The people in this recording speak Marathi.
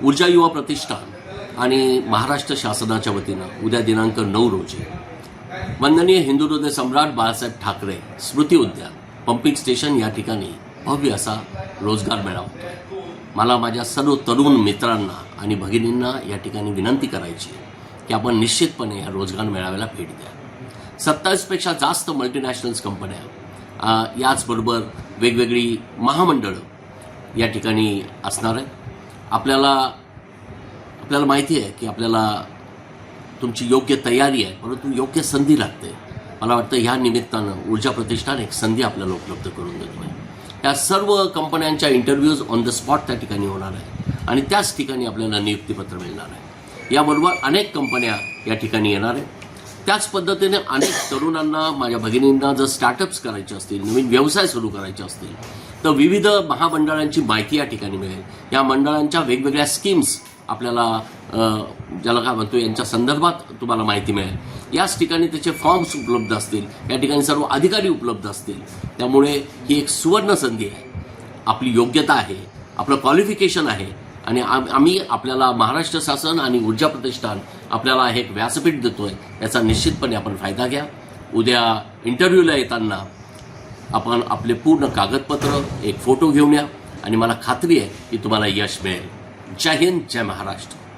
ऊर्जा युवा प्रतिष्ठान आणि महाराष्ट्र शासनाच्या वतीनं उद्या दिनांक 9 रोजी वंदनीय हिंदू हृदय सम्राट बाळासाहेब ठाकरे स्मृती उद्यान पंपिंग स्टेशन या ठिकाणी भव्य असा रोजगार मेळावा होतोय। मला माझ्या सर्व तरुण मित्रांना आणि भगिनींना या ठिकाणी विनंती करायची की आपण निश्चितपणे या रोजगार मेळाव्याला भेट द्या। 27 पेक्षा जास्त मल्टीनॅशनल्स कंपन्या याचबरोबर वेगवेगळी महामंडळं या ठिकाणी असणार आहेत। आपल्याला माहिती आहे की आपल्याला तुमची योग्य तयारी आहे, परंतु योग्य संधी लागते। मला वाटतं ह्या निमित्तानं ऊर्जा प्रतिष्ठान एक संधी आपल्याला उपलब्ध करून देतो आहे। या सर्व कंपन्यांच्या इंटरव्ह्यूज ऑन द स्पॉट त्या ठिकाणी होणार आहे आणि त्याच ठिकाणी आपल्याला नियुक्तीपत्र मिळणार आहे। याबरोबर अनेक कंपन्या या ठिकाणी येणार आहेत। त्याच पद्धतीने अनेक तरुणांना, माझ्या भगिनींना जर स्टार्टअप्स करायचे असतील, नवीन व्यवसाय सुरू करायचे असतील तर विविध महामंडळांची माहिती या ठिकाणी मिळेल। या मंडळांच्या वेगवेगळ्या स्कीम्स आपल्याला ज्याला काय म्हणतो यांच्या संदर्भात तुम्हाला माहिती मिळेल। याच ठिकाणी त्याचे फॉर्म्स उपलब्ध असतील, या ठिकाणी सर्व अधिकारी उपलब्ध असतील। त्यामुळे ही एक सुवर्ण संधी आहे। आपली योग्यता आहे, आपलं क्वालिफिकेशन आहे आणि आम्ही आपल्याला महाराष्ट्र शासन आणि ऊर्जा प्रतिष्ठान आपल्याला हे एक व्यासपीठ देतोय। याचा निश्चितपणे आपण फायदा घ्या। उद्या इंटरव्ह्यूला येताना आपण आपले पूर्ण कागदपत्र, एक फोटो घेऊन या आणि मला खात्री आहे की तुम्हाला यश मिळेल। जय हिंद, जय महाराष्ट्र।